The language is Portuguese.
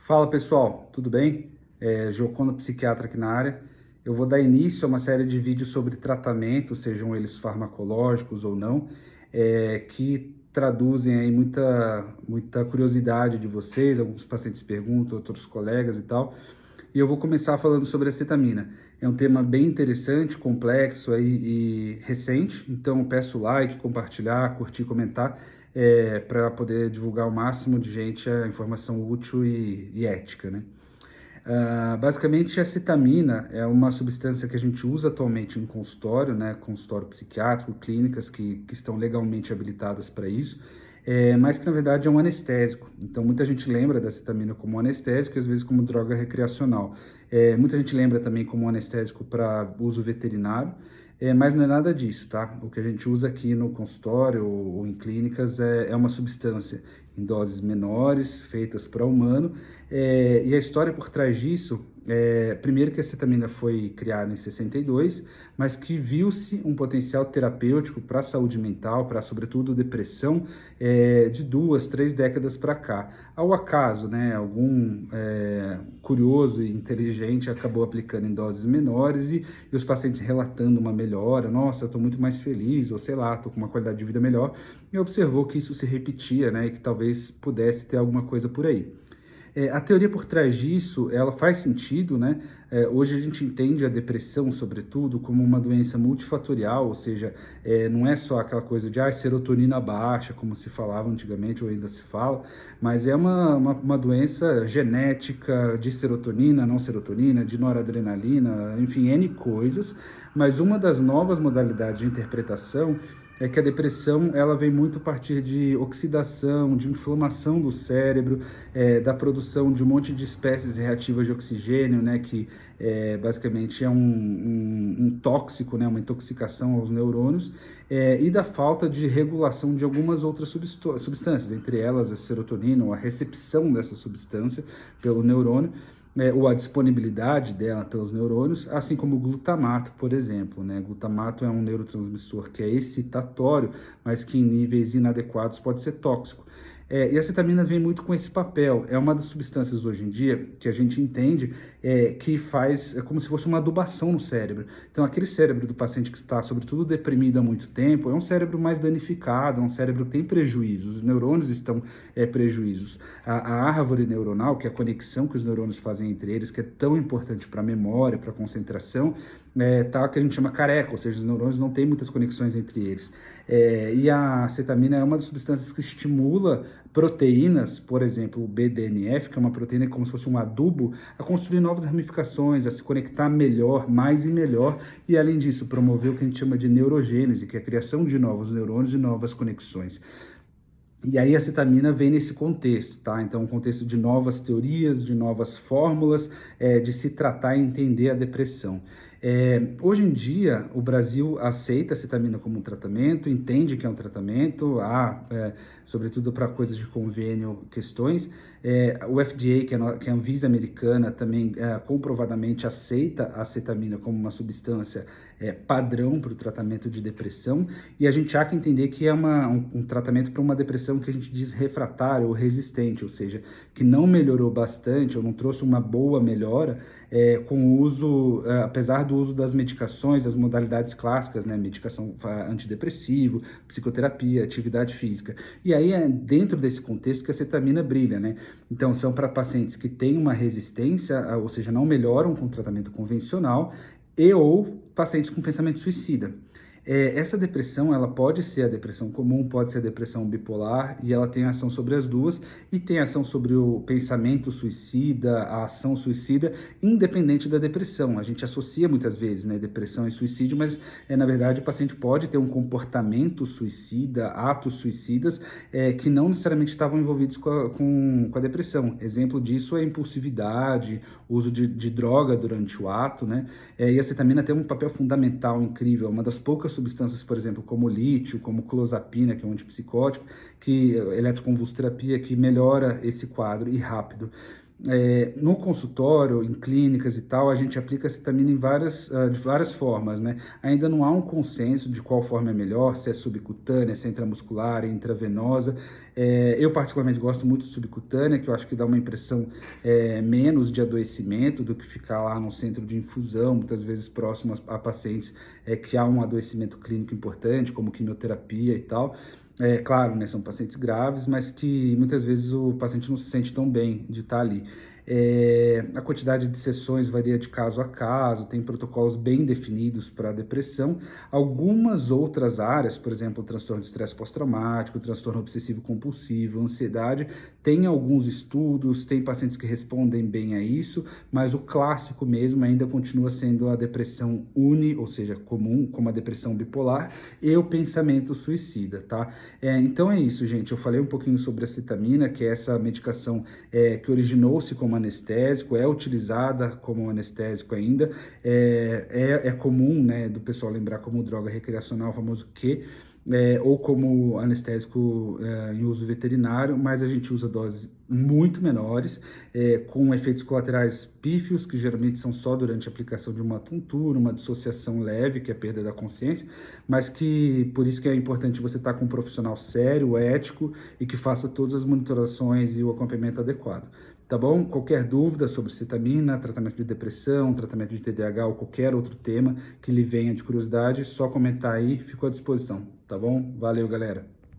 Fala pessoal, tudo bem? Giocondo Psiquiatra aqui na área. Eu vou dar início a uma série de vídeos sobre tratamento, sejam eles farmacológicos ou não, que traduzem aí muita curiosidade de vocês. Alguns pacientes perguntam, outros colegas e tal. E eu vou começar falando sobre a cetamina. É um tema bem interessante, complexo aí e recente, então peço like, compartilhar, curtir, comentar, para poder divulgar ao máximo de gente a informação útil e ética, né? Basicamente, a cetamina é uma substância que a gente usa atualmente em consultório, né? Consultório psiquiátrico, clínicas que estão legalmente habilitadas para isso, mas que na verdade é um anestésico. Então, muita gente lembra da cetamina como um anestésico e às vezes como droga recreacional. Muita gente lembra também como um anestésico para uso veterinário, mas não é nada disso, tá? O que a gente usa aqui no consultório ou em clínicas é uma substância em doses menores, feitas para humano, e a história por trás disso, primeiro que a cetamina foi criada em 62, mas que viu-se um potencial terapêutico para a saúde mental, para sobretudo depressão, de 2, 3 décadas para cá. Ao acaso, né, algum curioso e inteligente acabou aplicando em doses menores e os pacientes relatando uma melhora, nossa, eu estou muito mais feliz, ou sei lá, estou com uma qualidade de vida melhor, e observou que isso se repetia, né, e que talvez pudesse ter alguma coisa por aí. A teoria por trás disso, ela faz sentido, né? Hoje a gente entende a depressão, sobretudo, como uma doença multifatorial, ou seja, não é só aquela coisa de serotonina baixa, como se falava antigamente ou ainda se fala, mas é uma doença genética de serotonina, não serotonina, de noradrenalina, enfim, N coisas, mas uma das novas modalidades de interpretação é que a depressão ela vem muito a partir de oxidação, de inflamação do cérebro, da produção de um monte de espécies reativas de oxigênio, né, que basicamente é um tóxico, né, uma intoxicação aos neurônios, e da falta de regulação de algumas outras substâncias, entre elas a serotonina, ou a recepção dessa substância pelo neurônio, ou a disponibilidade dela pelos neurônios, assim como o glutamato, por exemplo, né? Glutamato é um neurotransmissor que é excitatório, mas que em níveis inadequados pode ser tóxico. E a cetamina vem muito com esse papel. É uma das substâncias hoje em dia que a gente entende que faz como se fosse uma adubação no cérebro. Então, aquele cérebro do paciente que está, sobretudo, deprimido há muito tempo, é um cérebro mais danificado, é um cérebro que tem prejuízos, os neurônios estão prejuízos. A árvore neuronal, que é a conexão que os neurônios fazem entre eles, que é tão importante para a memória, para a concentração, tá, que a gente chama careca, ou seja, os neurônios não têm muitas conexões entre eles. E a cetamina é uma das substâncias que estimula proteínas, por exemplo, o BDNF, que é uma proteína como se fosse um adubo, a construir novas ramificações, a se conectar melhor, mais e melhor, e além disso, promover o que a gente chama de neurogênese, que é a criação de novos neurônios e novas conexões. E aí a cetamina vem nesse contexto, tá? Então, um contexto de novas teorias, de novas fórmulas, de se tratar e entender a depressão. Hoje em dia, o Brasil aceita a cetamina como um tratamento, entende que é um tratamento, sobretudo para coisas de convênio, questões. O FDA, que é a Anvisa americana, também comprovadamente aceita a cetamina como uma substância padrão para o tratamento de depressão, e a gente há que entender que é um tratamento para uma depressão que a gente diz refratária ou resistente, ou seja, que não melhorou bastante ou não trouxe uma boa melhora com o uso, apesar do uso das medicações, das modalidades clássicas, né, medicação antidepressivo, psicoterapia, atividade física. E aí é dentro desse contexto que a cetamina brilha, né? Então são para pacientes que têm uma resistência, ou seja, não melhoram com tratamento convencional, e ou pacientes com pensamento suicida. Essa depressão, ela pode ser a depressão comum, pode ser a depressão bipolar, e ela tem ação sobre as duas, e tem ação sobre o pensamento suicida, a ação suicida, independente da depressão. A gente associa muitas vezes, né, depressão e suicídio, mas na verdade o paciente pode ter um comportamento suicida, atos suicidas, que não necessariamente estavam envolvidos com a depressão. Exemplo disso é a impulsividade, uso de droga durante o ato, né? E a cetamina tem um papel fundamental, incrível, uma das poucas substâncias, por exemplo, como lítio, como clozapina, que é um antipsicótico, que eletroconvulsoterapia, que melhora esse quadro e rápido. No consultório, em clínicas e tal, a gente aplica a cetamina de várias formas, né? Ainda não há um consenso de qual forma é melhor, se é subcutânea, se é intramuscular, intravenosa. Eu particularmente gosto muito de subcutânea, que eu acho que dá uma impressão menos de adoecimento do que ficar lá no centro de infusão, muitas vezes próximo a pacientes que há um adoecimento clínico importante, como quimioterapia e tal. Claro, né, são pacientes graves, mas que muitas vezes o paciente não se sente tão bem de estar ali. A quantidade de sessões varia de caso a caso, tem protocolos bem definidos para a depressão. Algumas outras áreas, por exemplo, o transtorno de estresse pós-traumático, transtorno obsessivo compulsivo, ansiedade, tem alguns estudos, tem pacientes que respondem bem a isso, mas o clássico mesmo ainda continua sendo a depressão ou seja, comum, como a depressão bipolar e o pensamento suicida, tá? Então é isso, gente. Eu falei um pouquinho sobre a cetamina, que é essa medicação que originou-se como anestésico, é utilizada como anestésico ainda. É comum, né, do pessoal lembrar como droga recreacional, o famoso Q, ou como anestésico em uso veterinário, mas a gente usa doses muito menores, com efeitos colaterais pífios, que geralmente são só durante a aplicação de uma tontura, uma dissociação leve, que é a perda da consciência, mas que por isso que é importante você estar com um profissional sério, ético e que faça todas as monitorações e o acompanhamento adequado. Tá bom? Qualquer dúvida sobre cetamina, tratamento de depressão, tratamento de TDAH ou qualquer outro tema que lhe venha de curiosidade, só comentar aí, fico à disposição, tá bom? Valeu, galera!